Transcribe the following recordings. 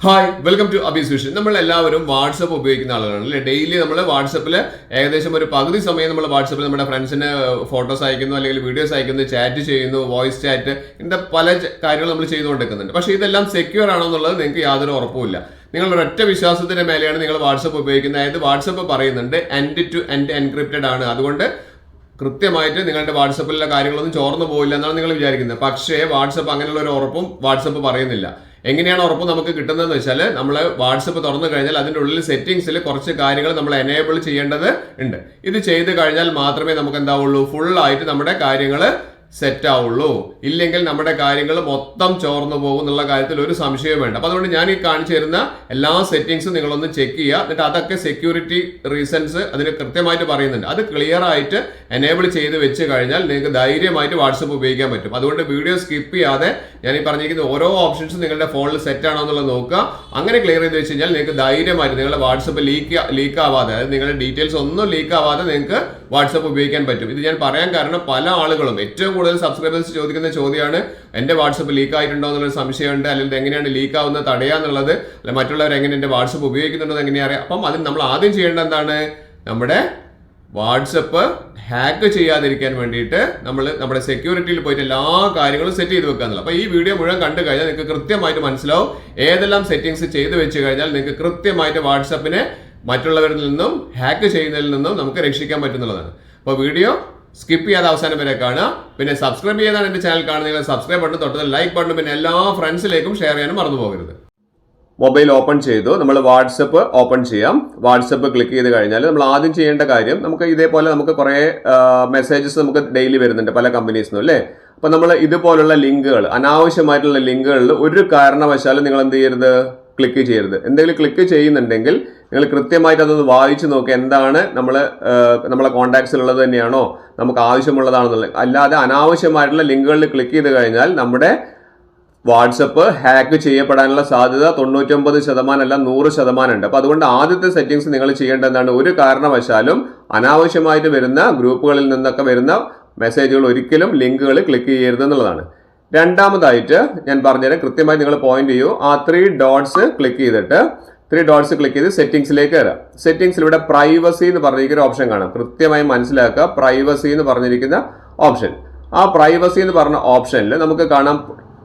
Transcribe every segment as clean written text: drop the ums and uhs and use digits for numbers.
Hi welcome to അബീസ് vision. നമ്മൾ എല്ലാവരും വാട്സപ്പ് ഉപയോഗിക്കുന്ന ആളുകളാണ് അല്ലേ. ഡെയിലി നമ്മൾ വാട്സപ്പിൽ ഏകദേശം ഒരു പകുതി സമയം നമ്മൾ വാട്സപ്പിൽ നമ്മുടെ ഫ്രണ്ട്സിന് ഫോട്ടോസ് അയക്കുന്നു, അല്ലെങ്കിൽ വീഡിയോസ് അയക്കുന്നു, ചാറ്റ് ചെയ്യുന്നു, വോയിസ് ചാറ്റ്, ഇങ്ങനത്തെ പല കാര്യങ്ങൾ നമ്മൾ ചെയ്തുകൊണ്ടിരിക്കുന്നുണ്ട്. പക്ഷേ ഇതെല്ലാം സെക്യൂർ ആണോ എന്നുള്ളത് നിങ്ങൾക്ക് യാതൊരു ഉറപ്പുമില്ല. നിങ്ങളുടെ ഒറ്റ വിശ്വാസത്തിന്റെ മേലെയാണ് നിങ്ങൾ വാട്സപ്പ് ഉപയോഗിക്കുന്നത്. അതായത് വാട്സപ്പ് പറയുന്നുണ്ട് എൻഡ് ടു എൻഡ് എൻക്രിപ്റ്റഡ് ആണ്, അതുകൊണ്ട് കൃത്യമായിട്ട് നിങ്ങളുടെ വാട്സപ്പിലെ കാര്യങ്ങളൊന്നും ചോർന്നു പോയില്ല എന്നാണ് നിങ്ങൾ വിചാരിക്കുന്നത്. പക്ഷേ വാട്സപ്പ് അങ്ങനെയുള്ള ഒരു ഉറപ്പും വാട്സപ്പ് പറയുന്നില്ല. എങ്ങനെയാണ് ഉറപ്പ് നമുക്ക് കിട്ടുന്നതെന്ന് വെച്ചാൽ, നമ്മൾ വാട്സപ്പ് തുറന്നു കഴിഞ്ഞാൽ അതിൻ്റെ ഉള്ളിൽ സെറ്റിംഗ്സിൽ കുറച്ച് കാര്യങ്ങൾ നമ്മൾ എനേബിൾ ചെയ്യേണ്ടത് ഉണ്ട്. ഇത് ചെയ്ത് കഴിഞ്ഞാൽ മാത്രമേ നമുക്ക് എന്താവുള്ളൂ, ഫുള്ളായിട്ട് നമ്മുടെ കാര്യങ്ങൾ സെറ്റ് ആവുള്ളൂ. ഇല്ലെങ്കിൽ നമ്മുടെ കാര്യങ്ങൾ മൊത്തം ചോർന്നു പോകും എന്നുള്ള കാര്യത്തിൽ ഒരു സംശയവും വേണ്ട. അപ്പൊ അതുകൊണ്ട് ഞാൻ ഈ കാണിച്ചു തരുന്ന എല്ലാ സെറ്റിംഗ്സും നിങ്ങളൊന്ന് ചെക്ക് ചെയ്യുക. എന്നിട്ട് അതൊക്കെ സെക്യൂരിറ്റി റീസൺസ് അതിന് കൃത്യമായിട്ട് പറയുന്നുണ്ട്. അത് ക്ലിയർ ആയിട്ട് എനേബിൾ ചെയ്ത് വെച്ച് കഴിഞ്ഞാൽ നിങ്ങൾക്ക് ധൈര്യമായിട്ട് വാട്സപ്പ് ഉപയോഗിക്കാൻ പറ്റും. അതുകൊണ്ട് വീഡിയോ സ്കിപ്പ് ചെയ്യാതെ ഞാൻ ഈ പറഞ്ഞിരിക്കുന്ന ഓരോ ഓപ്ഷൻസും നിങ്ങളുടെ ഫോണിൽ സെറ്റ് ആണോ എന്നുള്ളത് നോക്കുക. അങ്ങനെ ക്ലിയർ ചെയ്ത് വെച്ച് കഴിഞ്ഞാൽ നിങ്ങൾക്ക് ധൈര്യമായിട്ട് നിങ്ങളുടെ വാട്സപ്പ് ലീക്ക് ആവാതെ, അതായത് നിങ്ങളുടെ ഡീറ്റെയിൽസ് ഒന്നും ലീക്ക് ആവാതെ നിങ്ങൾക്ക് വാട്സപ്പ് ഉപയോഗിക്കാൻ പറ്റും. ഇത് ഞാൻ പറയാൻ കാരണം, പല ആളുകളും ഏറ്റവും കൂടുതൽ സബ്സ്ക്രൈബേഴ്സ് ചോദിക്കുന്ന ചോദ്യമാണ്, എന്റെ വാട്സപ്പ് ലീക്ക് ആയിട്ടുണ്ടോ എന്നുള്ളൊരു സംശയമുണ്ട്, അല്ലെങ്കിൽ എങ്ങനെയാണ് ലീക്ക് ആവുന്നത് തടയാന്നുള്ളത്, അല്ലെങ്കിൽ മറ്റുള്ളവർ എങ്ങനെ എന്റെ വാട്സപ്പ് ഉപയോഗിക്കുന്നുണ്ടോ എങ്ങനെയാ അറിയാം. അപ്പം അതിന് നമ്മൾ ആദ്യം ചെയ്യേണ്ടത് എന്താണ്, നമ്മുടെ വാട്സപ്പ് ഹാക്ക് ചെയ്യാതിരിക്കാൻ വേണ്ടിയിട്ട് നമ്മുടെ സെക്യൂരിറ്റിയിൽ പോയിട്ട് എല്ലാ കാര്യങ്ങളും സെറ്റ് ചെയ്ത് വെക്കുക എന്നുള്ളത്. അപ്പോൾ ഈ വീഡിയോ മുഴുവൻ കണ്ടു കഴിഞ്ഞാൽ നിങ്ങൾക്ക് കൃത്യമായിട്ട് മനസ്സിലാവും ഏതെല്ലാം സെറ്റിംഗ്സ് ചെയ്ത് വെച്ച് കഴിഞ്ഞാൽ നിങ്ങൾക്ക് കൃത്യമായിട്ട് വാട്സപ്പിനെ മറ്റുള്ളവരിൽ നിന്നും ഹാക്ക് ചെയ്യുന്നതിൽ നിന്നും നമുക്ക് രക്ഷിക്കാൻ പറ്റുന്നതാണ്. അപ്പോൾ വീഡിയോ സ്കിപ്പ് ചെയ്യാതെ അവസാനം വരെ കാണുക. പിന്നെ സബ്സ്ക്രൈബ് ചെയ്യാനാണ് എൻ്റെ ചാനൽ കാണുന്നത്, സബ്സ്ക്രൈബ് ബട്ടൺ തൊട്ടത് ലൈക്ക് ബട്ടൺ, പിന്നെ എല്ലാ ഫ്രണ്ട്സിലേക്കും ഷെയർ ചെയ്യാനും മറന്നു പോകരുത്. മൊബൈൽ ഓപ്പൺ ചെയ്തു, നമ്മൾ വാട്സപ്പ് ഓപ്പൺ ചെയ്യാം. വാട്സപ്പ് ക്ലിക്ക് ചെയ്ത് കഴിഞ്ഞാൽ നമ്മൾ ആദ്യം ചെയ്യേണ്ട കാര്യം, നമുക്ക് ഇതേപോലെ നമുക്ക് കുറേ മെസ്സേജസ് നമുക്ക് ഡെയിലി വരുന്നുണ്ട് പല കമ്പനീസിനും അല്ലേ. അപ്പൊ നമ്മൾ ഇതുപോലുള്ള ലിങ്കുകൾ, അനാവശ്യമായിട്ടുള്ള ലിങ്കുകളിൽ ഒരു കാരണവശാലും നിങ്ങൾ എന്ത് ചെയ്യരുത്, ക്ലിക്ക് ചെയ്യരുത്. എന്തെങ്കിലും ക്ലിക്ക് ചെയ്യുന്നുണ്ടെങ്കിൽ നിങ്ങൾ കൃത്യമായിട്ട് അതൊന്ന് വായിച്ചു നോക്കുക, എന്താണ് നമ്മളെ കോൺടാക്ട്സിലുള്ളത് തന്നെയാണോ, നമുക്ക് ആവശ്യമുള്ളതാണെന്നുള്ളത്. അല്ലാതെ അനാവശ്യമായിട്ടുള്ള ലിങ്കുകളിൽ ക്ലിക്ക് ചെയ്ത് കഴിഞ്ഞാൽ നമ്മുടെ വാട്സപ്പ് ഹാക്ക് ചെയ്യപ്പെടാനുള്ള സാധ്യത 99% അല്ല 100% ഉണ്ട്. അപ്പൊ അതുകൊണ്ട് ആദ്യത്തെ സെറ്റിംഗ്സ് നിങ്ങൾ ചെയ്യേണ്ടത് എന്താണ്, ഒരു കാരണവശാലും അനാവശ്യമായിട്ട് വരുന്ന ഗ്രൂപ്പുകളിൽ നിന്നൊക്കെ വരുന്ന മെസ്സേജുകൾ ഒരിക്കലും ലിങ്കുകൾ ക്ലിക്ക് ചെയ്യരുത് എന്നുള്ളതാണ്. രണ്ടാമതായിട്ട് ഞാൻ പറഞ്ഞുതരാം, കൃത്യമായി നിങ്ങൾ പോയിന്റ് ചെയ്യൂ. ആ 3 ഡോട്ട്സ് ക്ലിക്ക് ചെയ്തിട്ട് 3 ഡോട്ട്സ് ക്ലിക്ക് ചെയ്ത് സെറ്റിംഗ്സിലേക്ക് കയറാം. സെറ്റിംഗ്സിൽ ഇവിടെ പ്രൈവസി എന്ന് പറഞ്ഞിരിക്കുന്ന ഓപ്ഷൻ കാണാം. കൃത്യമായി മനസ്സിലാക്കുക, പ്രൈവസി എന്ന് പറഞ്ഞിരിക്കുന്ന ഓപ്ഷൻ. ആ പ്രൈവസി എന്ന് പറഞ്ഞ ഓപ്ഷനിൽ നമുക്ക് കാണാം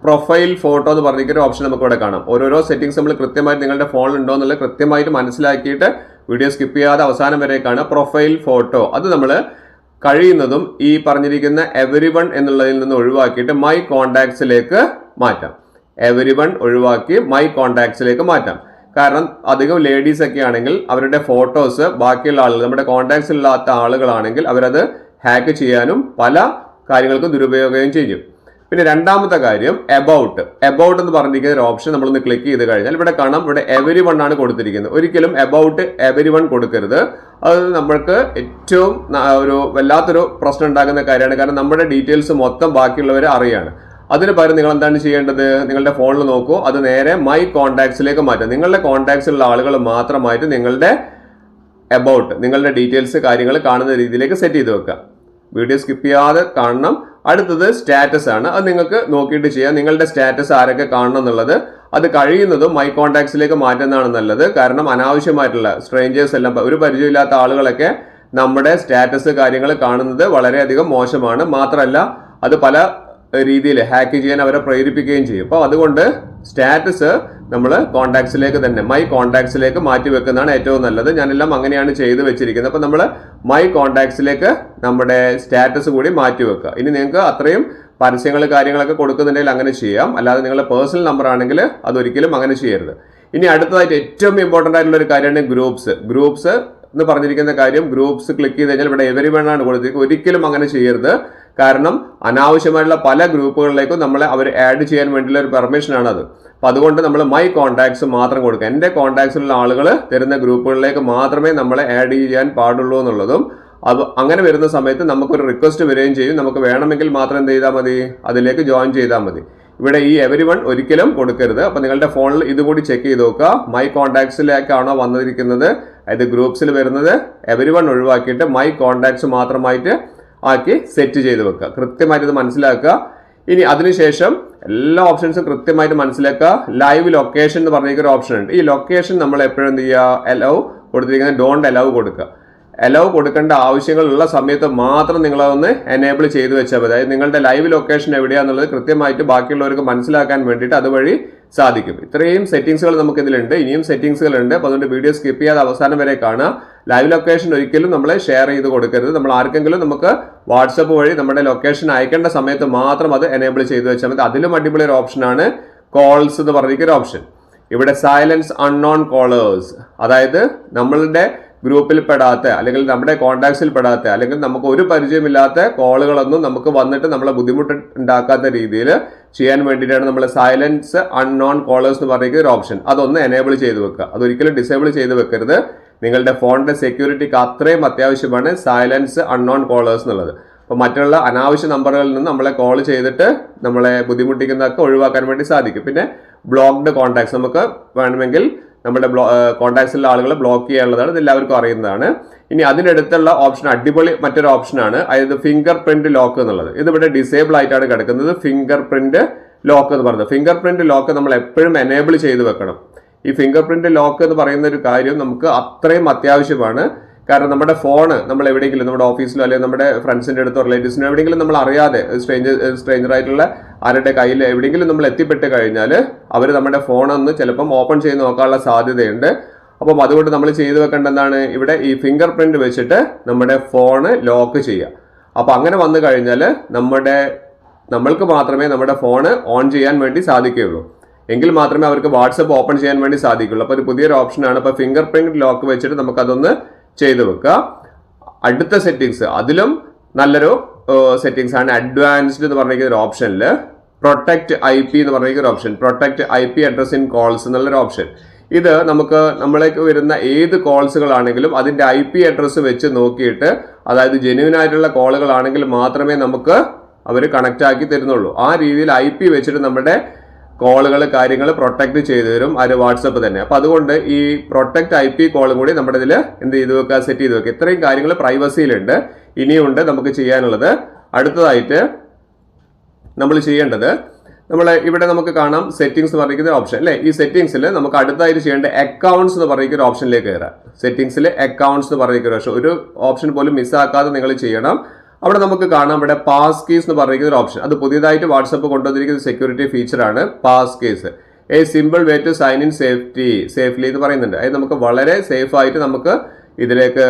പ്രൊഫൈൽ ഫോട്ടോ എന്ന് പറഞ്ഞിരിക്കുന്ന ഓപ്ഷൻ നമുക്ക് ഇവിടെ കാണാം. ഓരോരോ സെറ്റിംഗ്സ് നമ്മൾ കൃത്യമായിട്ട് നിങ്ങളുടെ ഫോണിൽ ഉണ്ടോ എന്നുള്ളത് കൃത്യമായിട്ട് മനസ്സിലാക്കിയിട്ട് വീഡിയോ സ്കിപ്പ് ചെയ്യാതെ അവസാനം വരെ കാണുക. പ്രൊഫൈൽ ഫോട്ടോ അത് നമ്മൾ കഴിയുന്നതും ഈ പറഞ്ഞിരിക്കുന്ന എവരിവൺ എന്നുള്ളതിൽ നിന്ന് ഒഴിവാക്കിയിട്ട് മൈ കോണ്ടാക്ട്സിലേക്ക് മാറ്റാം. എവരിവൺ ഒഴിവാക്കി മൈ കോണ്ടാക്ട്സിലേക്ക് മാറ്റാം. കാരണം അധികം ലേഡീസ് ഒക്കെ ആണെങ്കിൽ അവരുടെ ഫോട്ടോസ് ബാക്കിയുള്ള ആളുകൾ, നമ്മുടെ കോണ്ടാക്ട്സ് ഇല്ലാത്ത ആളുകളാണെങ്കിൽ അവരത് ഹാക്ക് ചെയ്യാനും പല കാര്യങ്ങൾക്കും ദുരുപയോഗം ചെയ്യും. പിന്നെ രണ്ടാമത്തെ കാര്യം എബൌട്ട് എന്ന് പറഞ്ഞിരിക്കുന്ന ഒരു ഓപ്ഷൻ നമ്മളൊന്ന് ക്ലിക്ക് ചെയ്ത് കഴിഞ്ഞാൽ ഇവിടെ കാണാം, ഇവിടെ എവരി ആണ് കൊടുത്തിരിക്കുന്നത്. ഒരിക്കലും എബൌട്ട് എവരി കൊടുക്കരുത്. അത് നമ്മൾക്ക് ഏറ്റവും വല്ലാത്തൊരു പ്രശ്നം ഉണ്ടാക്കുന്ന കാര്യമാണ്. കാരണം നമ്മുടെ ഡീറ്റെയിൽസ് മൊത്തം ബാക്കിയുള്ളവർ അറിയാണ്. അതിന് പകരം നിങ്ങൾ എന്താണ് ചെയ്യേണ്ടത്, നിങ്ങളുടെ ഫോണിൽ നോക്കൂ, അത് നേരെ മൈ കോണ്ടാക്ട്സിലേക്ക് മാറ്റാം. നിങ്ങളുടെ കോണ്ടാക്ട്സിലുള്ള ആളുകൾ മാത്രമായിട്ട് നിങ്ങളുടെ എബൌട്ട്, നിങ്ങളുടെ ഡീറ്റെയിൽസ് കാര്യങ്ങൾ കാണുന്ന രീതിയിലേക്ക് സെറ്റ് ചെയ്ത് വെക്കുക. വീഡിയോ സ്കിപ്പ് ചെയ്യാതെ കാണണം. അടുത്തത് സ്റ്റാറ്റസ് ആണ്. അത് നിങ്ങൾക്ക് നോക്കിയിട്ട് ചെയ്യാം, നിങ്ങളുടെ സ്റ്റാറ്റസ് ആരൊക്കെ കാണണം എന്നുള്ളത്. അത് കഴിയുന്നതും മൈ കോണ്ടാക്ട്സിലേക്ക് മാറ്റുന്നതാണ് നല്ലത്. കാരണം അനാവശ്യമായിട്ടുള്ള സ്ട്രേഞ്ചേഴ്സ് എല്ലാം, ഒരു പരിചയമില്ലാത്ത ആളുകളൊക്കെ നമ്മുടെ സ്റ്റാറ്റസ് കാര്യങ്ങൾ കാണുന്നത് വളരെയധികം മോശമാണ്. മാത്രമല്ല അത് പല രീതിയിൽ ഹാക്ക് ചെയ്യാൻ അവരെ പ്രേരിപ്പിക്കുകയും ചെയ്യും. അപ്പോൾ അതുകൊണ്ട് സ്റ്റാറ്റസ് നമ്മൾ കോണ്ടാക്ട്സിലേക്ക് തന്നെ, മൈ കോണ്ടാക്ട്സിലേക്ക് മാറ്റി വെക്കുന്നതാണ് ഏറ്റവും നല്ലത്. ഞാനെല്ലാം അങ്ങനെയാണ് ചെയ്ത് വെച്ചിരിക്കുന്നത്. അപ്പോൾ നമ്മൾ മൈ കോണ്ടാക്ട്സിലേക്ക് നമ്മുടെ സ്റ്റാറ്റസ് കൂടി മാറ്റി വെക്കുക. ഇനി നിങ്ങൾക്ക് അത്രയും പരസ്യങ്ങൾ കാര്യങ്ങളൊക്കെ കൊടുക്കുന്നുണ്ടെങ്കിൽ അങ്ങനെ ചെയ്യാം. അല്ലാതെ നിങ്ങളുടെ പേഴ്സണൽ നമ്പർ ആണെങ്കിൽ അതൊരിക്കലും അങ്ങനെ ചെയ്യരുത്. ഇനി അടുത്തതായിട്ട് ഏറ്റവും ഇമ്പോർട്ടൻ്റ് ആയിട്ടുള്ള ഒരു കാര്യമാണ് ഗ്രൂപ്പ്സ് എന്ന് പറഞ്ഞിരിക്കുന്ന കാര്യം. ഗ്രൂപ്പ്സ് ക്ലിക്ക് ചെയ്ത് കഴിഞ്ഞാൽ ഇവിടെ എവരിവൺ ആണ് കൊടുത്തിരിക്കുന്നത്. ഒരിക്കലും അങ്ങനെ ചെയ്യരുത്. കാരണം അനാവശ്യമായിട്ടുള്ള പല ഗ്രൂപ്പുകളിലേക്കും നമ്മളെ അവർ ആഡ് ചെയ്യാൻ വേണ്ടിയുള്ള ഒരു പെർമിഷൻ ആണ് അത്. അപ്പൊ അതുകൊണ്ട് നമ്മൾ മൈ കോണ്ടാക്ട്സ് മാത്രം കൊടുക്കുക. എൻ്റെ കോണ്ടാക്ട്സിലുള്ള ആളുകൾ തരുന്ന ഗ്രൂപ്പുകളിലേക്ക് മാത്രമേ നമ്മളെ ആഡ് ചെയ്യാൻ പാടുള്ളൂ എന്നുള്ളതും, അത് അങ്ങനെ വരുന്ന സമയത്ത് നമുക്കൊരു റിക്വസ്റ്റ് വരികയും ചെയ്യും. നമുക്ക് വേണമെങ്കിൽ മാത്രം എന്ത് ചെയ്താൽ മതി, അതിലേക്ക് ജോയിൻ ചെയ്താൽ മതി. ഇവിടെ ഈ എവരിവൺ ഒരിക്കലും കൊടുക്കരുത്. അപ്പൊ നിങ്ങളുടെ ഫോണിൽ ഇതുകൂടി ചെക്ക് ചെയ്ത് നോക്കുക, മൈ കോണ്ടാക്ട്സിലേക്കാണോ വന്നിരിക്കുന്നത്, അതായത് ഗ്രൂപ്പ്സിൽ വരുന്നത് എവരിവൺ ഒഴിവാക്കിയിട്ട് മൈ കോണ്ടാക്ട്സ് മാത്രമായിട്ട് ആക്കി സെറ്റ് ചെയ്ത് വെക്കുക. കൃത്യമായിട്ട് ഇത് മനസ്സിലാക്കുക. ഇനി അതിനുശേഷം എല്ലാ ഓപ്ഷൻസും കൃത്യമായിട്ട് മനസ്സിലാക്കുക. ലൈവ് ലൊക്കേഷൻ എന്ന് പറഞ്ഞിരിക്കുന്ന ഒരു ഓപ്ഷൻ ഉണ്ട്. ഈ ലൊക്കേഷൻ നമ്മൾ എപ്പോഴും എന്ത് ചെയ്യുക, അലൗ കൊടുത്തിരിക്കുന്നത് ഡോണ്ട് അലൗ കൊടുക്കുക. അലൗ കൊടുക്കേണ്ട ആവശ്യങ്ങളുള്ള സമയത്ത് മാത്രം നിങ്ങളതൊന്ന് എനേബിൾ ചെയ്ത് വെച്ചാൽ മതി. അതായത് നിങ്ങളുടെ ലൈവ് ലൊക്കേഷൻ എവിടെയാണെന്നുള്ളത് കൃത്യമായിട്ട് ബാക്കിയുള്ളവർക്ക് മനസ്സിലാക്കാൻ വേണ്ടിയിട്ട് അതുവഴി സാധിക്കും. ഇത്രയും സെറ്റിംഗ്സുകൾ നമുക്ക് ഇതിലുണ്ട്. ഇനിയും സെറ്റിംഗ്സുകൾ ഉണ്ട്. അപ്പോൾ അതുകൊണ്ട് വീഡിയോ സ്കിപ്പ് ചെയ്യാതെ അവസാനം വരെ കാണുക. ലൈവ് ലൊക്കേഷൻ ഒരിക്കലും നമ്മൾ ഷെയർ ചെയ്ത് കൊടുക്കരുത്. നമ്മൾ ആർക്കെങ്കിലും നമുക്ക് വാട്സപ്പ് വഴി നമ്മുടെ ലൊക്കേഷൻ അയക്കേണ്ട സമയത്ത് മാത്രം അത് എനേബിൾ ചെയ്ത് വെച്ചാൽ മതി. അതിലും അടിപൊളി ഒരു ഓപ്ഷനാണ് കോൾസ് എന്ന് പറഞ്ഞിരിക്കുന്ന ഒരു ഓപ്ഷൻ. ഇവിടെ സൈലൻസ് അൺനോൺ കോളേഴ്സ്, അതായത് നമ്മളുടെ ഗ്രൂപ്പിൽ പെടാത്ത അല്ലെങ്കിൽ നമ്മുടെ കോൺടാക്ട്സിൽ പെടാത്ത അല്ലെങ്കിൽ നമുക്ക് ഒരു പരിചയമില്ലാത്ത കോളുകളൊന്നും നമുക്ക് വന്നിട്ട് നമ്മളെ ബുദ്ധിമുട്ട് ഉണ്ടാക്കാത്ത രീതിയിൽ ചെയ്യാൻ വേണ്ടിയിട്ടാണ് നമ്മൾ സൈലൻസ് അൺനോൺ കോളേഴ്സ് എന്ന് പറയുന്ന ഒരു ഓപ്ഷൻ. അതൊന്ന് എനേബിൾ ചെയ്ത് വെക്കുക. അതൊരിക്കലും ഡിസേബിൾ ചെയ്ത് വെക്കരുത്. നിങ്ങളുടെ ഫോണിന്റെ സെക്യൂരിറ്റിക്ക് അത്രയും അത്യാവശ്യമാണ് സൈലൻസ് അൺനോൺ കോളേഴ്സ് എന്നുള്ളത്. അപ്പോൾ മറ്റുള്ള അനാവശ്യ നമ്പറുകളിൽ നിന്ന് നമ്മളെ കോൾ ചെയ്തിട്ട് നമ്മളെ ബുദ്ധിമുട്ടിക്കുന്നതൊക്കെ ഒഴിവാക്കാൻ വേണ്ടി സാധിക്കും. പിന്നെ ബ്ലോക്ക്ഡ് കോൺടാക്ട്സ്, നമുക്ക് വേണമെങ്കിൽ നമ്മുടെ കോൺടാക്ട്സിലുള്ള ആളുകളെ ബ്ലോക്ക് ചെയ്യാനുള്ളതാണ്. ഇത് എല്ലാവർക്കും അറിയുന്നതാണ്. ഇനി അതിനടുത്തുള്ള ഓപ്ഷൻ അടിപൊളി മറ്റൊരു ഓപ്ഷനാണ്, അതായത് ഫിംഗർ പ്രിന്റ് ലോക്ക് എന്നുള്ളത്. ഇതിവിടെ ഡിസേബിൾ ആയിട്ടാണ് കിടക്കുന്നത്. ഫിംഗർ പ്രിന്റ് ലോക്ക് എന്ന് പറയുന്നത്, ഫിംഗർ പ്രിന്റ് ലോക്ക് നമ്മൾ എപ്പോഴും എനേബിൾ ചെയ്ത് വെക്കണം. ഈ ഫിംഗർ പ്രിന്റ് ലോക്ക് എന്ന് പറയുന്ന ഒരു കാര്യം നമുക്ക് അത്രയും അത്യാവശ്യമാണ്. കാരണം നമ്മുടെ ഫോണ് നമ്മൾ എവിടെയെങ്കിലും നമ്മുടെ ഓഫീസിലോ അല്ലെങ്കിൽ നമ്മുടെ ഫ്രണ്ട്സിന്റെ അടുത്തോ റിലേറ്റീവ്സിനോ എവിടെയെങ്കിലും നമ്മൾ അറിയാതെ സ്ട്രേഞ്ചർ ആയിട്ടുള്ള ആരുടെ കയ്യിൽ എവിടെയെങ്കിലും നമ്മൾ എത്തിപ്പെട്ട് കഴിഞ്ഞാൽ അവർ നമ്മുടെ ഫോണൊന്ന് ചിലപ്പം ഓപ്പൺ ചെയ്ത് നോക്കാനുള്ള സാധ്യതയുണ്ട്. അപ്പം അതുകൊണ്ട് നമ്മൾ ചെയ്തു വെക്കേണ്ട എന്താണ്, ഇവിടെ ഈ ഫിംഗർ പ്രിന്റ് വെച്ചിട്ട് നമ്മുടെ ഫോണ് ലോക്ക് ചെയ്യുക. അപ്പം അങ്ങനെ വന്നു കഴിഞ്ഞാൽ നമ്മൾക്ക് മാത്രമേ നമ്മുടെ ഫോണ് ഓൺ ചെയ്യാൻ വേണ്ടി സാധിക്കുകയുള്ളൂ. എങ്കിൽ മാത്രമേ അവർക്ക് വാട്സപ്പ് ഓപ്പൺ ചെയ്യാൻ വേണ്ടി സാധിക്കുള്ളൂ. അപ്പോൾ ഒരു പുതിയൊരു ഓപ്ഷനാണ്. അപ്പോൾ ഫിംഗർ പ്രിന്റ് ലോക്ക് വെച്ചിട്ട് നമുക്കതൊന്ന് ചെയ്തു വെക്കുക. അടുത്ത സെറ്റിംഗ്സ്, അതിലും നല്ലൊരു സെറ്റിംഗ്സ് ആണ് അഡ്വാൻസ്ഡ് എന്ന് പറഞ്ഞിരിക്കുന്ന ഒരു ഓപ്ഷനിൽ പ്രൊട്ടക്ട് IP എന്ന് പറഞ്ഞിരിക്കുന്ന ഒരു option, protect IP address in calls എന്നുള്ളൊരു ഓപ്ഷൻ. ഇത് നമ്മളേക്ക് വരുന്ന ഏത് കോൾസുകളാണെങ്കിലും അതിന്റെ IP അഡ്രസ്സ് വെച്ച് നോക്കിയിട്ട്, അതായത് ജെന്യൂൻ ആയിട്ടുള്ള കോളുകളാണെങ്കിൽ മാത്രമേ നമുക്ക് അവർ കണക്ട് ആക്കി തരുന്നുള്ളൂ. ആ രീതിയിൽ IP വെച്ചിട്ട് നമ്മുടെ കോളുകൾ കാര്യങ്ങൾ പ്രൊട്ടക്ട് ചെയ്തു തരും അത് വാട്സപ്പ് തന്നെ. അപ്പൊ അതുകൊണ്ട് ഈ പ്രൊട്ടക്ട് IP കോളും കൂടി നമ്മുടെ ഇതിൽ എന്ത് ചെയ്ത് വെക്കുക, സെറ്റ് ചെയ്ത് വെക്കുക. ഇത്രയും കാര്യങ്ങൾ പ്രൈവസിയിലുണ്ട്. ഇനിയുണ്ട് നമുക്ക് ചെയ്യാനുള്ളത്. അടുത്തതായിട്ട് നമ്മൾ ചെയ്യേണ്ടത്, ഇവിടെ നമുക്ക് കാണാം സെറ്റിംഗ്സ് എന്ന് പറയുന്ന ഓപ്ഷൻ അല്ലേ. ഈ സെറ്റിംഗ്സിൽ നമുക്ക് അടുത്തായിട്ട് ചെയ്യേണ്ട അക്കൗണ്ട്സ് എന്ന് പറയുന്ന ഒരു ഓപ്ഷനിലേക്ക് കയറാം. സെറ്റിംഗ്സിൽ അക്കൗണ്ട്സ് എന്ന് പറയുന്ന ഒരു ഓപ്ഷൻ പോലും മിസ്സാക്കാതെ നിങ്ങൾ ചെയ്യണം. അവിടെ നമുക്ക് കാണാം ഇവിടെ പാസ് കീസ് എന്ന് പറയുന്ന ഒരു ഓപ്ഷൻ. അത് പുതിയതായിട്ട് വാട്സപ്പ് കൊണ്ടുവന്നിരിക്കുന്ന സെക്യൂരിറ്റി ഫീച്ചറാണ് pass keys. A simple way to sign in safely എന്ന് പറയുന്നുണ്ട്. അതായത് നമുക്ക് വളരെ സേഫ് ആയിട്ട് നമുക്ക് ഇതിലേക്ക്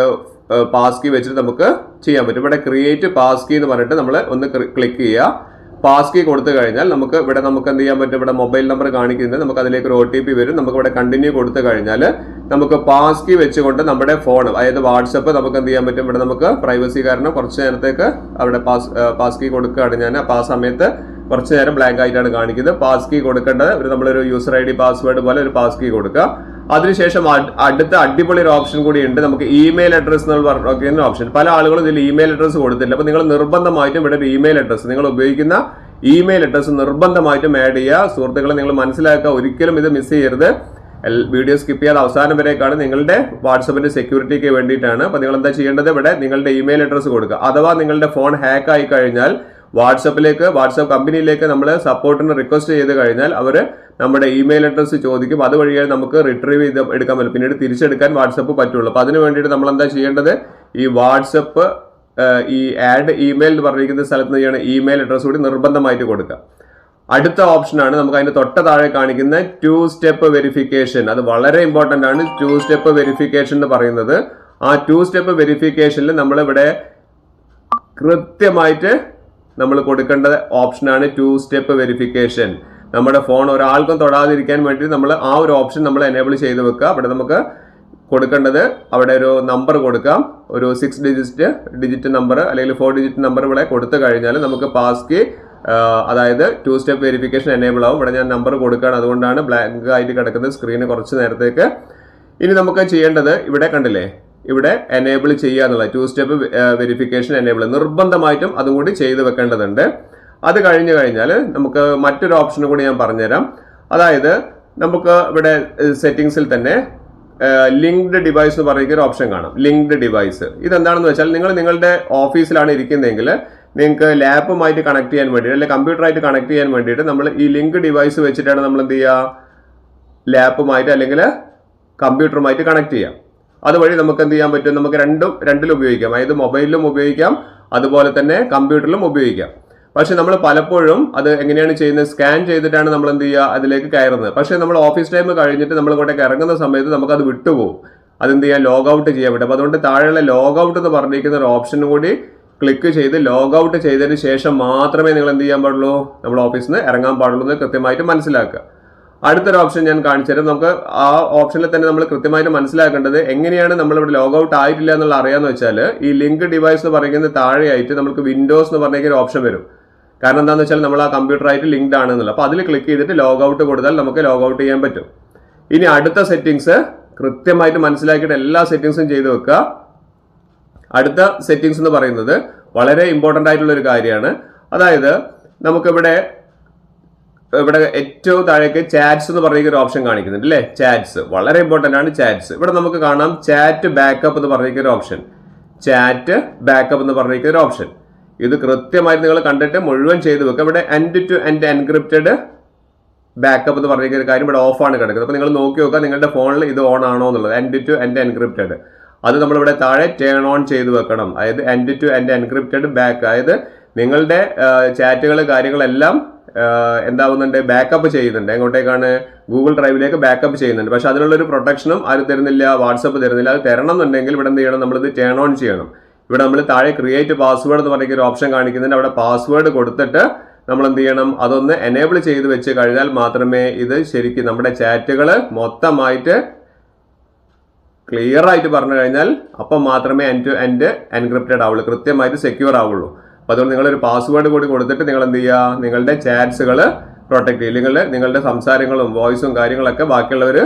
പാസ് കീ വെച്ചിട്ട് നമുക്ക് ചെയ്യാൻ പറ്റും. ഇവിടെ ക്രിയേറ്റ് പാസ് കീ എന്ന് പറഞ്ഞിട്ട് നമ്മൾ ഒന്ന് ക്ലിക്ക് ചെയ്യുക. പാസ് കീ കൊടുത്തു കഴിഞ്ഞാൽ നമുക്ക് എന്ത് ചെയ്യാൻ പറ്റും, ഇവിടെ മൊബൈൽ നമ്പർ കാണിക്കുന്നത്, നമുക്ക് അതിലേക്ക് ഒരു OTP വരും. നമുക്ക് ഇവിടെ കണ്ടിന്യൂ കൊടുത്തു കഴിഞ്ഞാൽ നമുക്ക് പാസ് കീ വെച്ചുകൊണ്ട് നമ്മുടെ ഫോൺ, അതായത് വാട്സപ്പ് നമുക്ക് എന്ത് ചെയ്യാൻ പറ്റും, ഇവിടെ നമുക്ക് പ്രൈവസി കാരണം കുറച്ച് നേരത്തേക്ക് അവിടെ പാസ് കീ കൊടുക്കുകയാണ് ഞാൻ. അപ്പോൾ ആ സമയത്ത് കുറച്ച് നേരം ബ്ലാങ്ക് ആയിട്ടാണ് കാണിക്കുന്നത്. പാസ് കീ കൊടുക്കേണ്ടത് നമ്മളൊരു യൂസർ ID പാസ്വേഡ് പോലെ ഒരു പാസ് കീ കൊടുക്കുക. അതിനുശേഷം അടുത്ത അടിപൊളി ഒരു ഓപ്ഷൻ കൂടി ഉണ്ട്, നമുക്ക് ഇമെയിൽ അഡ്രസ് എന്ന് പറയുന്ന ഓപ്ഷൻ. പല ആളുകളും ഇതിൽ ഇമെയിൽ അഡ്രസ് കൊടുത്തില്ല. അപ്പോൾ നിങ്ങൾ നിർബന്ധമായിട്ടും ഇവിടെ ഒരു ഇമെയിൽ അഡ്രസ്, നിങ്ങൾ ഉപയോഗിക്കുന്ന ഇമെയിൽ അഡ്രസ് നിർബന്ധമായിട്ടും ആഡ് ചെയ്യുക. സുഹൃത്തുക്കളെ നിങ്ങൾ മനസ്സിലാക്കുക, ഒരിക്കലും ഇത് മിസ് ചെയ്യരുത്. വീഡിയോ സ്കിപ്പ് ചെയ്യാതെ അവസാനം വരേക്കാണ് നിങ്ങളുടെ വാട്സപ്പിന്റെ സെക്യൂരിറ്റിക്ക് വേണ്ടിയിട്ടാണ്. അപ്പോൾ നിങ്ങൾ എന്താ ചെയ്യേണ്ടത്, ഇവിടെ നിങ്ങളുടെ ഇമെയിൽ അഡ്രസ് കൊടുക്കുക. അഥവാ നിങ്ങളുടെ ഫോൺ ഹാക്ക് ആയി കഴിഞ്ഞാൽ വാട്സപ്പ് കമ്പനിയിലേക്ക് നമ്മൾ സപ്പോർട്ടിന് റിക്വസ്റ്റ് ചെയ്ത് കഴിഞ്ഞാൽ അവർ നമ്മുടെ ഇമെയിൽ അഡ്രസ്സ് ചോദിക്കും. അതുവഴിയായി നമുക്ക് റിട്രീവ് ചെയ്ത് എടുക്കാൻ പറ്റും, പിന്നീട് തിരിച്ചെടുക്കാൻ വാട്സപ്പ് പറ്റുള്ളൂ. അപ്പോൾ അതിന് വേണ്ടിയിട്ട് നമ്മൾ എന്താ ചെയ്യേണ്ടത്, ഈ വാട്സപ്പ് ഈ ആഡ് ഇമെയിൽ എന്ന് പറഞ്ഞിരിക്കുന്ന സ്ഥലത്ത് നിന്ന് ചെയ്യണം ഇമെയിൽ അഡ്രസ്സ് കൂടി നിർബന്ധമായിട്ട് കൊടുക്കുക. അടുത്ത ഓപ്ഷനാണ് നമുക്ക് അതിന്റെ തൊട്ട താഴെ കാണിക്കുന്ന 2 സ്റ്റെപ്പ് വെരിഫിക്കേഷൻ. അത് വളരെ ഇമ്പോർട്ടന്റ് ആണ്. 2 സ്റ്റെപ്പ് വെരിഫിക്കേഷൻ എന്ന് പറയുന്നത്, ആ 2 സ്റ്റെപ്പ് വെരിഫിക്കേഷനിൽ നമ്മളിവിടെ കൃത്യമായിട്ട് നമ്മൾ കൊടുക്കേണ്ട ഓപ്ഷനാണ് 2 സ്റ്റെപ്പ് വെരിഫിക്കേഷൻ. നമ്മുടെ ഫോൺ ഒരാൾക്കും തൊടാതിരിക്കാൻ വേണ്ടി നമ്മൾ ആ ഒരു ഓപ്ഷൻ നമ്മൾ എനേബിൾ ചെയ്ത് വെക്കുക. അവിടെ നമുക്ക് കൊടുക്കേണ്ടത്, അവിടെ ഒരു നമ്പർ കൊടുക്കാം, ഒരു 6 ഡിജിറ്റ് നമ്പർ അല്ലെങ്കിൽ 4 ഡിജിറ്റ് നമ്പർ ഇവിടെ കൊടുത്തു കഴിഞ്ഞാൽ നമുക്ക് പാസ് കീ, അതായത് 2 സ്റ്റെപ്പ് വെരിഫിക്കേഷൻ എനേബിൾ ആവും. ഇവിടെ ഞാൻ നമ്പർ കൊടുക്കുകയാണ്, അതുകൊണ്ടാണ് ബ്ലാങ്ക് ആയിട്ട് കിടക്കുന്നത് സ്ക്രീന് കുറച്ച് നേരത്തേക്ക്. ഇനി നമുക്ക് ചെയ്യേണ്ടത്, ഇവിടെ കണ്ടില്ലേ, ഇവിടെ എനേബിൾ ചെയ്യുക എന്നുള്ള 2 സ്റ്റെപ്പ് വെരിഫിക്കേഷൻ എനേബിൾ നിർബന്ധമായിട്ടും അതും കൂടി ചെയ്തു വെക്കേണ്ടതുണ്ട്. അത് കഴിഞ്ഞു കഴിഞ്ഞാൽ നമുക്ക് മറ്റൊരു ഓപ്ഷൻ കൂടി ഞാൻ പറഞ്ഞുതരാം. അതായത് നമുക്ക് ഇവിടെ സെറ്റിംഗ്സിൽ തന്നെ ലിങ്ക്ഡ് ഡിവൈസ് എന്ന് പറയുന്ന ഒരു ഓപ്ഷൻ കാണാം. ലിങ്ക്ഡ് ഡിവൈസ് ഇതെന്താണെന്ന് വെച്ചാൽ, നിങ്ങളുടെ ഓഫീസിലാണ് ഇരിക്കുന്നതെങ്കിൽ നിങ്ങൾക്ക് ലാപ്പുമായിട്ട് കണക്ട് ചെയ്യാൻ വേണ്ടിയിട്ട് അല്ലെങ്കിൽ കമ്പ്യൂട്ടറായിട്ട് കണക്ട് ചെയ്യാൻ വേണ്ടിയിട്ട് നമ്മൾ ഈ ലിങ്ക് ഡിവൈസ് വെച്ചിട്ടാണ് നമ്മൾ എന്ത് ചെയ്യുക, ലാപ്പുമായിട്ട് അല്ലെങ്കിൽ കമ്പ്യൂട്ടറുമായിട്ട് കണക്ട് ചെയ്യാം. അതുവഴി നമുക്ക് എന്ത് ചെയ്യാൻ പറ്റും, നമുക്ക് രണ്ടിലും ഉപയോഗിക്കാം. അതായത് മൊബൈലിലും ഉപയോഗിക്കാം, അതുപോലെ തന്നെ കമ്പ്യൂട്ടറിലും ഉപയോഗിക്കാം. പക്ഷെ നമ്മൾ പലപ്പോഴും അത് എങ്ങനെയാണ് ചെയ്യുന്നത്, സ്കാൻ ചെയ്തിട്ടാണ് നമ്മൾ എന്ത് ചെയ്യുക, അതിലേക്ക് കയറുന്നത്. പക്ഷെ നമ്മൾ ഓഫീസ് ടൈം കഴിഞ്ഞിട്ട് നമ്മൾ ഇങ്ങോട്ടേക്ക് ഇറങ്ങുന്ന സമയത്ത് നമുക്കത് വിട്ടുപോകും, അതെന്ത് ചെയ്യാൻ, ലോഗ് ഔട്ട് ചെയ്യാൻ പറ്റും. അപ്പോൾ അതുകൊണ്ട് താഴെയുള്ള ലോഗ് ഔട്ട് എന്ന് പറഞ്ഞിരിക്കുന്ന ഒരു ഓപ്ഷനും കൂടി ക്ലിക്ക് ചെയ്ത് ലോഗ് ഔട്ട് ചെയ്തതിന് ശേഷം മാത്രമേ നിങ്ങൾ എന്ത് ചെയ്യാൻ പാടുള്ളൂ, നമ്മൾ ഓഫീസിൽ നിന്ന് ഇറങ്ങാൻ പാടുള്ളൂ എന്ന് കൃത്യമായിട്ട് മനസ്സിലാക്കുക. അടുത്തൊരു ഓപ്ഷൻ ഞാൻ കാണിച്ചു തരാം. നമുക്ക് ആ ഓപ്ഷനിൽ തന്നെ നമ്മൾ കൃത്യമായിട്ട് മനസ്സിലാക്കേണ്ടത് എങ്ങനെയാണ് നമ്മളിവിടെ ലോഗ് ഔട്ട് ആയിട്ടില്ല എന്നുള്ള അറിയാന്ന് വെച്ചാൽ, ഈ ലിങ്ക് ഡിവൈസ് എന്ന് പറയുന്നത് താഴെയായിട്ട് നമുക്ക് വിൻഡോസ് എന്ന് പറഞ്ഞ ഒരു ഓപ്ഷൻ വരും. കാരണം എന്താണെന്ന് വെച്ചാൽ നമ്മൾ ആ കമ്പ്യൂട്ടറായിട്ട് ലിങ്ക്ഡ് ആണെന്നുള്ളത്. അപ്പോൾ അതിൽ ക്ലിക്ക് ചെയ്തിട്ട് ലോഗ് ഔട്ട് കൊടുത്താൽ നമുക്ക് ലോഗ് ഔട്ട് ചെയ്യാൻ പറ്റും. ഇനി അടുത്ത സെറ്റിങ്സ് കൃത്യമായിട്ട് മനസ്സിലാക്കിയിട്ട് എല്ലാ സെറ്റിങ്സും ചെയ്ത് വെക്കുക. അടുത്ത സെറ്റിങ്സ് എന്ന് പറയുന്നത് വളരെ ഇമ്പോർട്ടൻ്റ് ആയിട്ടുള്ള ഒരു കാര്യമാണ്. അതായത് നമുക്കിവിടെ ഏറ്റവും താഴേക്ക് ചാറ്റ്സ് എന്ന് പറയുന്ന ഒരു ഓപ്ഷൻ കാണിക്കുന്നുണ്ട് അല്ലേ. ചാറ്റ്സ് വളരെ ഇമ്പോർട്ടൻ്റ് ആണ്. ചാറ്റ്സ് ഇവിടെ നമുക്ക് കാണാം ചാറ്റ് ബാക്കപ്പ് എന്ന് പറഞ്ഞിരിക്കുന്ന ഒരു ഓപ്ഷൻ. ചാറ്റ് ബാക്കപ്പ് എന്ന് പറഞ്ഞിരിക്കുന്ന ഒരു ഓപ്ഷൻ ഇത് കൃത്യമായിട്ട് നിങ്ങൾ കണ്ടിട്ട് മുഴുവൻ ചെയ്ത് വെക്കുക. ഇവിടെ end to end encrypted backup എന്ന് പറഞ്ഞിരിക്കുന്ന ഒരു കാര്യം ഇവിടെ ഓഫാണ് കിടക്കുന്നത്. അപ്പോൾ നിങ്ങൾ നോക്കി നോക്കുക നിങ്ങളുടെ ഫോണിൽ ഇത് ഓൺ ആണോ എന്നുള്ളത്. എൻഡ് ടു എൻഡ് എൻക്രിപ്റ്റഡ് അത് നമ്മളിവിടെ താഴെ ടേൺ ഓൺ ചെയ്ത് വെക്കണം. അതായത് end to end encrypted back, അതായത് നിങ്ങളുടെ ചാറ്റുകൾ കാര്യങ്ങളെല്ലാം എന്താവുന്നുണ്ട്, ബാക്കപ്പ് ചെയ്യുന്നുണ്ട്. എങ്ങോട്ടേക്കാണ്, ഗൂഗിൾ ഡ്രൈവിലേക്ക് ബാക്കപ്പ് ചെയ്യുന്നുണ്ട്. പക്ഷെ അതിനുള്ളൊരു പ്രൊട്ടക്ഷനും ആരും തരുന്നില്ല, വാട്സപ്പ് തരുന്നില്ല. അത് തരണം എന്നുണ്ടെങ്കിൽ ഇവിടെ എന്ത് ചെയ്യണം, നമ്മളിത് ടേൺ ഓൺ ചെയ്യണം. ഇവിടെ നമ്മൾ താഴെ ക്രിയേറ്റ് പാസ്വേഡ് എന്ന് പറഞ്ഞ ഒരു ഓപ്ഷൻ കാണിക്കുന്നുണ്ട്. അവിടെ പാസ്വേഡ് കൊടുത്തിട്ട് നമ്മൾ എന്ത് ചെയ്യണം, അതൊന്ന് എനേബിൾ ചെയ്ത് വെച്ച് കഴിഞ്ഞാൽ മാത്രമേ ഇത് ശരിക്കും നമ്മുടെ ചാറ്റുകൾ മൊത്തമായിട്ട് ക്ലിയർ ആയിട്ട് പറഞ്ഞു കഴിഞ്ഞാൽ അപ്പം മാത്രമേ എൻഡ് ടു എൻഡ് എൻക്രിപ്റ്റഡ് ആവുള്ളൂ, കൃത്യമായിട്ട് സെക്യൂർ ആവുള്ളൂ. അപ്പോൾ അതുകൊണ്ട് നിങ്ങളൊരു പാസ്വേഡ് കൂടി കൊടുത്തിട്ട് നിങ്ങൾ എന്ത് ചെയ്യുക, നിങ്ങളുടെ ചാറ്റ്സുകൾ പ്രൊട്ടക്ട് ചെയ്യുക. നിങ്ങളുടെ സംസാരങ്ങളും വോയിസും കാര്യങ്ങളൊക്കെ ബാക്കിയുള്ളവർ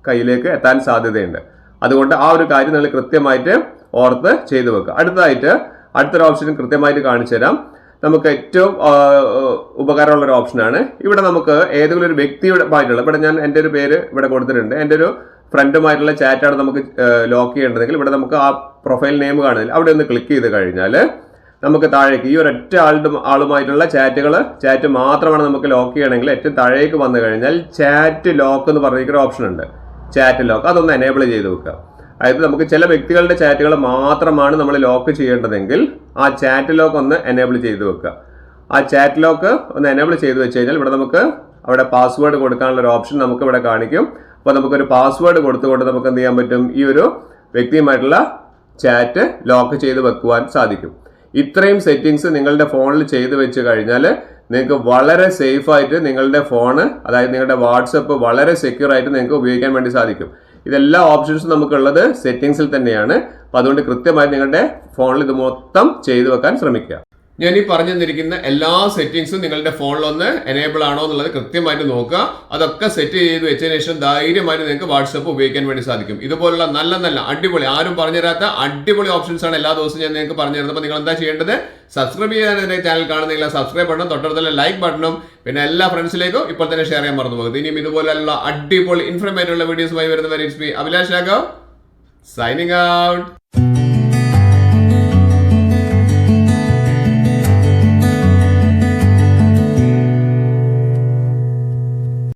കയ്യിലേക്ക് എത്താൻ സാധ്യതയുണ്ട്. അതുകൊണ്ട് ആ ഒരു കാര്യം നിങ്ങൾ കൃത്യമായിട്ട് ഓർത്ത് ചെയ്തു വെക്കുക. അടുത്തൊരു ഓപ്ഷൻ കൃത്യമായിട്ട് കാണിച്ചു തരാം. നമുക്ക് ഏറ്റവും ഉപകാരമുള്ള ഒരു ഓപ്ഷനാണ്. ഇവിടെ നമുക്ക് ഏതെങ്കിലും ഒരു വ്യക്തിയുമായിട്ടുള്ള, ഇവിടെ ഞാൻ എൻ്റെ ഒരു പേര് ഇവിടെ കൊടുത്തിട്ടുണ്ട്, എൻ്റെ ഒരു ഫ്രണ്ടുമായിട്ടുള്ള ചാറ്റാണ് നമുക്ക് ലോക്ക് ചെയ്യേണ്ടതെങ്കിൽ ഇവിടെ നമുക്ക് ആ പ്രൊഫൈൽ നെയിം കാണുന്നില്ല, അവിടെ ഒന്ന് ക്ലിക്ക് ചെയ്ത് കഴിഞ്ഞാൽ നമുക്ക് താഴേക്ക് ഈ ഒരൊറ്റ ആളുമായിട്ടുള്ള ചാറ്റ് മാത്രമാണ് നമുക്ക് ലോക്ക് ചെയ്യണമെങ്കിൽ ഏറ്റവും താഴേക്ക് വന്നു കഴിഞ്ഞാൽ ചാറ്റ് ലോക്ക് എന്ന് പറഞ്ഞിരിക്കുന്ന ഓപ്ഷൻ ഉണ്ട്. ചാറ്റ് ലോക്ക് അതൊന്ന് എനേബിൾ ചെയ്ത് വെക്കുക. അതായത് നമുക്ക് ചില വ്യക്തികളുടെ ചാറ്റുകൾ മാത്രമാണ് നമ്മൾ ലോക്ക് ചെയ്യേണ്ടതെങ്കിൽ ആ ചാറ്റ് ലോക്ക് ഒന്ന് എനേബിൾ ചെയ്ത് വെക്കുക. ആ ചാറ്റ് ലോക്ക് ഒന്ന് എനേബിൾ ചെയ്ത് വെച്ച് കഴിഞ്ഞാൽ ഇവിടെ നമുക്ക് അവിടെ പാസ്വേഡ് കൊടുക്കാനുള്ള ഒരു ഓപ്ഷൻ നമുക്ക് ഇവിടെ കാണിക്കും. അപ്പോൾ നമുക്കൊരു പാസ്വേഡ് കൊടുത്തുകൊണ്ട് നമുക്ക് എന്ത് ചെയ്യാൻ പറ്റും, ഈ ഒരു വ്യക്തിയുമായിട്ടുള്ള ചാറ്റ് ലോക്ക് ചെയ്ത് വെക്കുവാൻ സാധിക്കും. ഇത്രയും സെറ്റിങ്സ് നിങ്ങളുടെ ഫോണിൽ ചെയ്ത് വെച്ച് കഴിഞ്ഞാൽ നിങ്ങൾക്ക് വളരെ സേഫ് ആയിട്ട് നിങ്ങളുടെ ഫോണ്, അതായത് നിങ്ങളുടെ വാട്സപ്പ് വളരെ സെക്യൂർ ആയിട്ട് നിങ്ങൾക്ക് ഉപയോഗിക്കാൻ വേണ്ടി സാധിക്കും. ഇതെല്ലാ ഓപ്ഷൻസും നമുക്കുള്ളത് സെറ്റിങ്സിൽ തന്നെയാണ്. അപ്പോൾ അതുകൊണ്ട് കൃത്യമായിട്ട് നിങ്ങളുടെ ഫോണിൽ ഇത് മൊത്തം ചെയ്തു വെക്കാൻ ശ്രമിക്കുക. ഞാൻ ഈ പറഞ്ഞു തന്നിരിക്കുന്ന എല്ലാ സെറ്റിംഗ്സും നിങ്ങളുടെ ഫോണിലൊന്ന് എനേബിൾ ആണോ എന്നുള്ളത് കൃത്യമായിട്ട് നോക്കുക. അതൊക്കെ സെറ്റ് ചെയ്ത് വെച്ചതിന് ശേഷം ധൈര്യമായിട്ട് നിങ്ങൾക്ക് വാട്സപ്പ് ഉപയോഗിക്കാൻ വേണ്ടി സാധിക്കും. ഇതുപോലുള്ള നല്ല അടിപൊളി, ആരും പറഞ്ഞു തരാത്ത അടിപൊളി ഓപ്ഷൻസ് ആണ് എല്ലാ ദിവസവും ഞാൻ നിങ്ങൾക്ക് പറഞ്ഞു തരുന്നത്. അപ്പോൾ നിങ്ങൾ എന്താ ചെയ്യേണ്ടത്, സബ്സ്ക്രൈബ് ചെയ്യാൻ എൻ്റെ ചാനൽ കാണുന്നില്ല, സബ്സ്ക്രൈബ് ബട്ടണും തൊട്ടടുത്തുള്ള ലൈക്ക് ബട്ടണും പിന്നെ എല്ലാ ഫ്രണ്ട്സിലേക്കും ഇപ്പോൾ തന്നെ ഷെയർ ചെയ്യാൻ മറന്നു പോകുന്നത്. ഇനിയും ഇതുപോലുള്ള അടിപൊളി ഇൻഫർമേറ്റീവ് ഉള്ള വീഡിയോസുമായി വരുന്നവരെ it's me Abhilash Raghav signing out.